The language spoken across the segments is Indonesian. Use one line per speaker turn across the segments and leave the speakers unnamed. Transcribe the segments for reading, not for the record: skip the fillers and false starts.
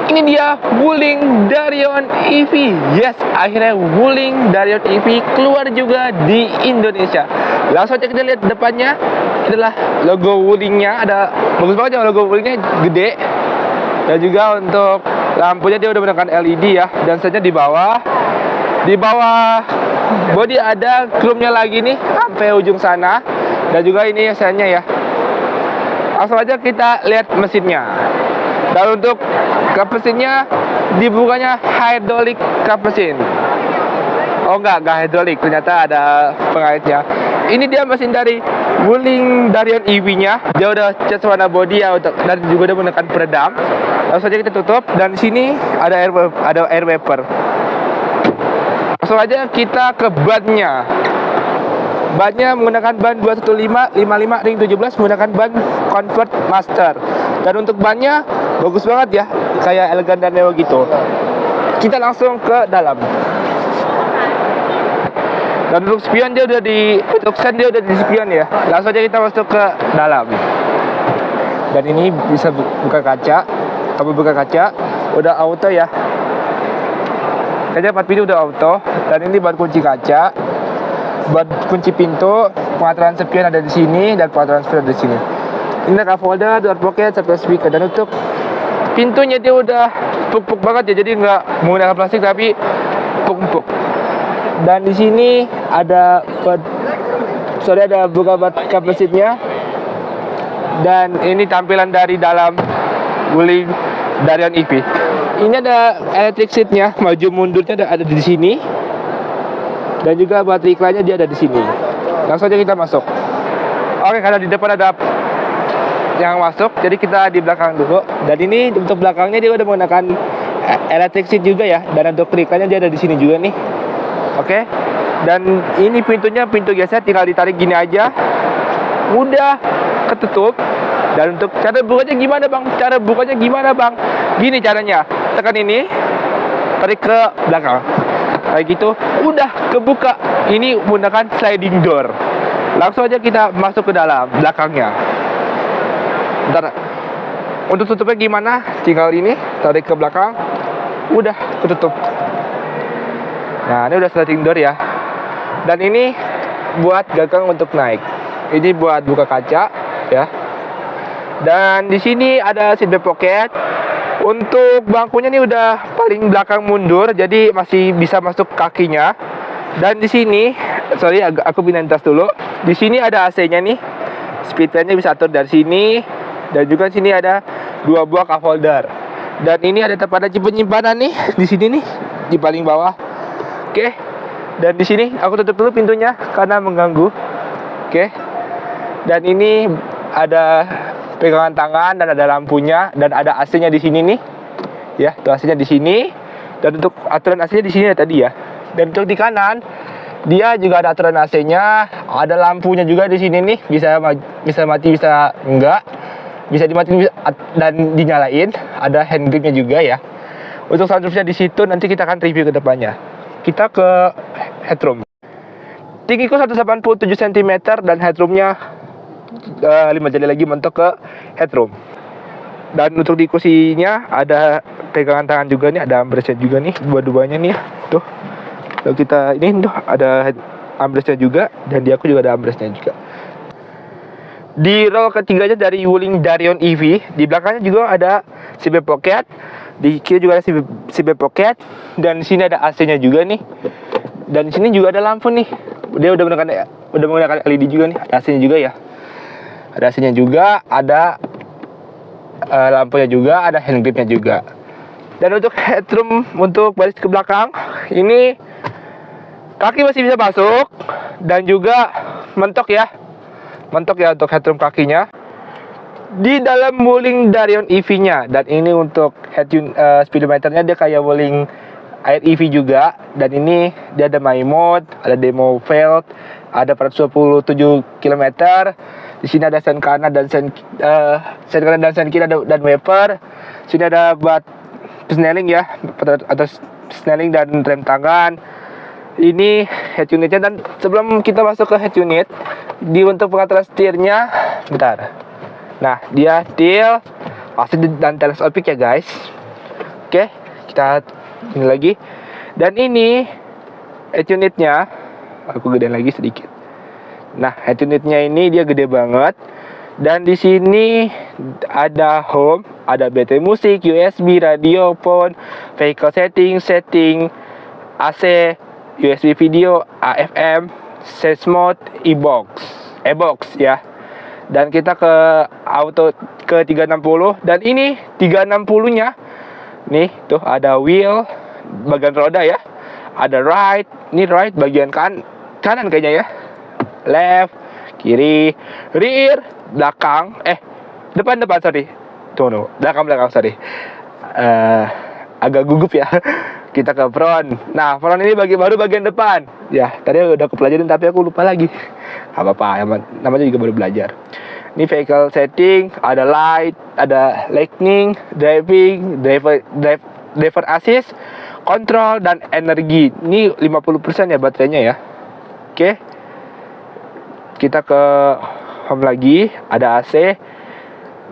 Ini dia Wuling Darion EV. Yes, akhirnya Wuling Darion EV keluar juga di Indonesia. Langsung aja kita lihat depannya. Inilah logo Wulingnya. Ada bagus banget ya, logo Wulingnya gede. Dan juga untuk lampunya dia udah menggunakan LED ya. Dan selanjutnya di bawah body ada chrome-nya lagi nih sampai ujung sana. Dan juga ini sennya ya. Langsung aja kita lihat mesinnya. Dan untuk kap mesinnya dibukanya hydraulic kap mesin. Oh enggak hydraulic, ternyata ada pengaitnya. Ini dia mesin dari Wuling Darion EV-nya. Dia udah cat warna body ya, dan juga udah menggunakan peredam. Langsung aja kita tutup, dan di sini ada air wiper. Langsung aja kita ke bannya. Bannya menggunakan ban 215 55 ring 17 menggunakan ban Convert Master. Dan untuk bannya bagus banget ya, kayak elegan dan neo gitu. Kita langsung ke dalam. Dan untuk spion dia udah untuk sen dia udah di spion ya. Langsung aja kita masuk ke dalam. Dan ini bisa buka kaca. Kalau buka kaca udah auto ya. Kaca 4 pintu udah auto. Dan ini ban kunci kaca. Buat kunci pintu, pengaturan spion ada di sini dan pengaturan spion ada di sini. Ini ada cup holder, door pocket, sampai speaker. Dan untuk pintunya dia udah empuk banget ya, jadi nggak menggunakan plastik tapi empuk. Dan di sini ada buka cup mesinnya. Dan ini tampilan dari dalam Wuling Darion EV. Ini ada electric seatnya, maju mundurnya ada di sini. Dan juga baterai iklannya dia ada di sini. Langsung aja kita masuk. Oke, karena di depan ada yang masuk, jadi kita di belakang dulu. Dan ini untuk belakangnya dia udah menggunakan electric seat juga ya. Dan untuk iklannya dia ada di sini juga nih. Oke. Dan ini pintunya pintu geser, tinggal ditarik gini aja. Mudah ketutup. Dan untuk cara bukanya gimana bang? Gini caranya. Tekan ini, tarik ke belakang. Kayak gitu, udah kebuka. Ini menggunakan sliding door. Langsung aja kita masuk ke dalam belakangnya. Bentar. Untuk tutupnya gimana? Tinggal ini, tarik ke belakang. Udah ketutup. Nah, ini udah sliding door ya. Dan ini buat gagang untuk naik. Ini buat buka kaca ya. Dan di sini ada seatbelt pocket. Untuk bangkunya nih udah paling belakang mundur, jadi masih bisa masuk kakinya. Dan di sini, aku pindahin tas dulu. Di sini ada AC-nya nih. Speed fan-nya bisa atur dari sini. Dan juga di sini ada 2 buah cup holder. Dan ini ada tempat penyimpanan nih, di sini nih, di paling bawah. Oke. Dan di sini aku tutup dulu pintunya karena mengganggu. Oke. Dan ini ada pegangan tangan dan ada lampunya dan ada AC-nya di sini nih. Ya, tuh AC-nya di sini. Dan untuk aturan AC-nya di sini ya tadi ya. Dan untuk di kanan dia juga ada aturan AC-nya, ada lampunya juga di sini nih, bisa mati bisa enggak. Bisa dimatiin dan dinyalain, ada hand gripnya juga ya. Untuk sunroofnya di situ nanti kita akan review ke depannya. Kita ke headroom. Tinggiku 187 cm dan headroomnya 5 jari lagi mentok ke headroom. Dan untuk di kursinya ada pegangan tangan juga nih, ada armrestnya juga nih, dua-duanya nih tuh. Lalu kita ini tuh ada armrestnya juga, dan di aku juga ada armrestnya juga. Di roll ketiganya dari Wuling Darion EV, di belakangnya juga ada seatbelt pocket, di kiri juga ada seatbelt pocket, dan di sini ada AC-nya juga nih. Dan di sini juga ada lampu nih. Dia udah menggunakan LED juga nih, ada AC-nya juga ya. Ada AC-nya juga, ada lampunya juga, ada hand gripnya juga. Dan untuk headroom untuk baris ke belakang, ini kaki masih bisa masuk dan juga mentok ya untuk headroom kakinya di dalam Wuling Darion EV-nya. Dan ini untuk speedometernya dia kayak Wuling Air EV juga. Dan ini dia ada my mode, ada demo field, ada 427 km. Di sini ada sen kanan dan sen kanan dan sen kiri dan wiper. Sini ada buat snelling ya, atau snelling dan rem tangan. Ini head unitnya. Dan sebelum kita masuk ke head unit, untuk pengaturan setirnya, bentar. Nah, dia setir pasti dan teleskopik ya guys. Oke, kita ini lagi. Dan ini head unitnya, aku gedein lagi sedikit. Nah, head unitnya ini dia gede banget. Dan di sini ada home, ada BT musik, USB, radio, phone, vehicle setting, AC, USB video, AFM, sense mode, e-box ya. Dan kita ke auto ke 360, dan ini 360-nya nih tuh ada wheel bagian roda ya. Ada right, ini right bagian kanan kayaknya ya. Left, kiri, rear, belakang, depan sorry. Tuh, belakang sorry. Agak gugup ya. Kita ke front. Nah, front ini baru bagian depan. Ya, tadi udah kepelajarin tapi aku lupa lagi. Apa-apa, namanya juga baru belajar. Ini vehicle setting, ada light, ada lightning, driver assist, kontrol, dan energi. Ini 50% ya baterainya ya. Oke. Kita ke home lagi, ada AC.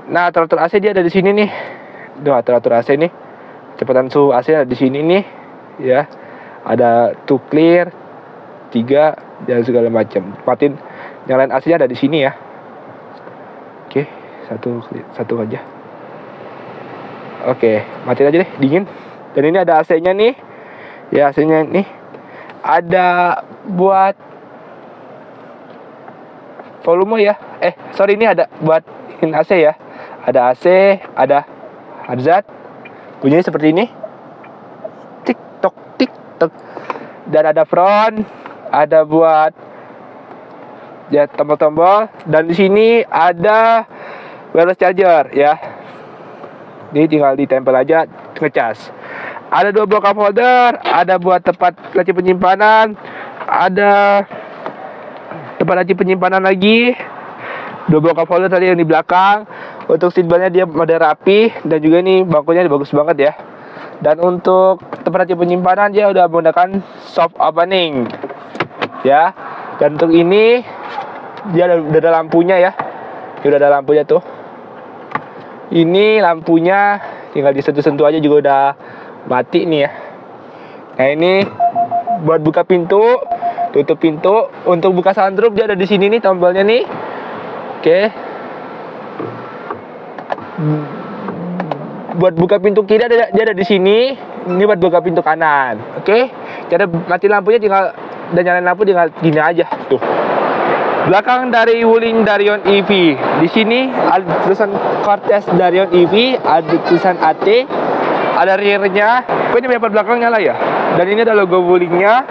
Nah, teratur AC dia ada di sini nih. Teratur AC nih. Kecepatan suhu AC ada di sini nih, ya. Ada to clear, 3 dan segala macam. Matiin nyalain AC-nya ada di sini ya. Oke, satu aja. Oke, matiin aja deh, dingin. Dan ini ada AC-nya nih. Ya, AC-nya nih. Ada buat volume ya. Sorry, ini ada buat AC ya. Ada AC, ada hazard. Bunyinya seperti ini. Tik tok. Dan ada front, ada buat ya tombol-tombol, dan di sini ada wireless charger ya. Ini tinggal ditempel aja, ngecas. Ada 2 blok cup holder, ada buat tempat laci penyimpanan, ada tempat laci penyimpanan lagi. 2 blok cup holder tadi yang di belakang. Untuk seatbeltnya dia model rapi, dan juga ini bangkunya bagus banget ya. Dan untuk tempat laci penyimpanan dia udah menggunakan soft opening ya. Dan untuk ini dia udah ada lampunya ya. Ini udah ada lampunya tuh. Ini lampunya tinggal disentuh-sentuh aja juga udah mati nih ya. Nah, ini buat buka pintu, tutup pintu. Untuk buka sunroof dia ada di sini nih tombolnya nih. Oke. Buat buka pintu kiri dia ada di sini. Ini buat buka pintu kanan. Oke. Cara mati lampunya tinggal dan nyalain lampu tinggal gini aja tuh. Belakang dari Wuling Darion EV. Di sini ada tulisan Cortez Darion EV, ada tulisan AT, ada rearnya. Kok ini bumper belakang nyala ya? Dan ini ada logo Wulingnya.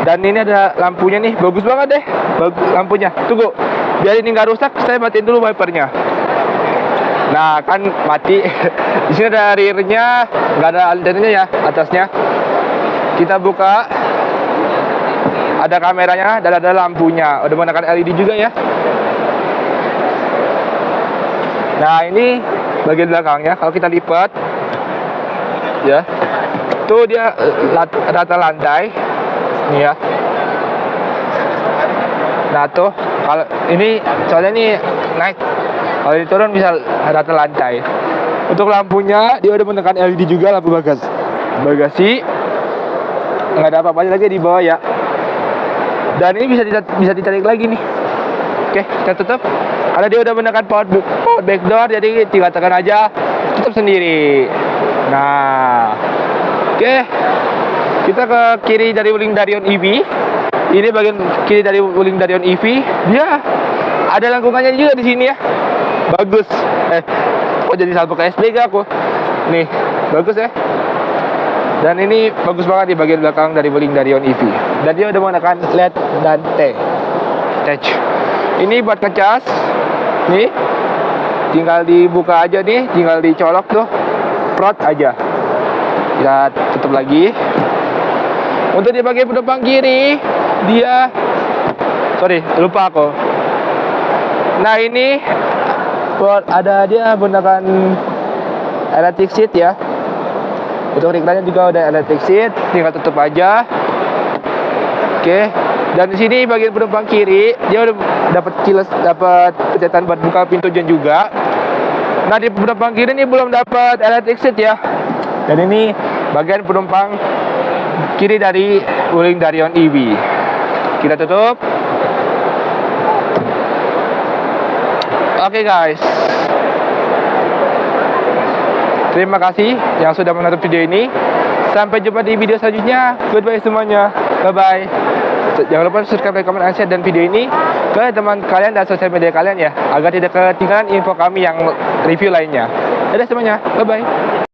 Dan ini ada lampunya nih, bagus banget deh. Lampunya. Tunggu. Biar ini nggak rusak, saya matiin dulu wipernya. Nah, kan mati. Di sini ada rearnya, nggak ada antenanya ya atasnya. Kita buka, ada kameranya dan ada lampunya. Udah menggunakan LED juga ya. Nah, ini bagian belakangnya. Kalau kita lipat, ya, tuh dia rata lantai, nih ya. Nah tuh, kalau ini soalnya ini naik. Kalau diturun bisa rata lantai. Untuk lampunya dia udah menekan LED juga, lampu bagasi. Nggak ada apa-apanya lagi di bawah ya. Dan ini bisa ditarik lagi nih. Oke, kita tutup. Karena dia udah menekan power back door, jadi tinggal tekan aja, tutup sendiri. Nah, oke. Kita ke kiri dari Wuling Darion EV. Ini bagian kiri dari Wuling Darion EV. Dia ada lengkungannya juga di sini ya. Bagus. Kok jadi salvo ke SPG aku? Nih, bagus ya. Dan ini bagus banget di bagian belakang dari Wuling Darion EV. Dan dia udah menggunakan LED dan touch. Ini buat ngecas. Nih, tinggal dibuka aja nih, tinggal dicolok tuh, prot aja. Kita tutup lagi. Untuk di bagian depan kiri, dia, sorry, lupa aku. Nah, ini ada dia menggunakan electric seat ya. Untuk iklannya juga udah electric seat, tinggal tutup aja. Oke. Dan di sini bagian penumpang kiri dia udah dapat pencetan buat buka pintu juga. Nah, di penumpang kiri ini belum dapat electric seat ya. Dan ini bagian penumpang kiri dari Wuling Darion EV. Kita tutup. Oke guys, terima kasih yang sudah menonton video ini. Sampai jumpa di video selanjutnya. Goodbye semuanya. Bye-bye. Jangan lupa subscribe, like, comment, and share dan video ini ke teman kalian dan sosial media kalian ya, agar tidak ketinggalan info kami yang review lainnya. Dadah semuanya. Bye-bye.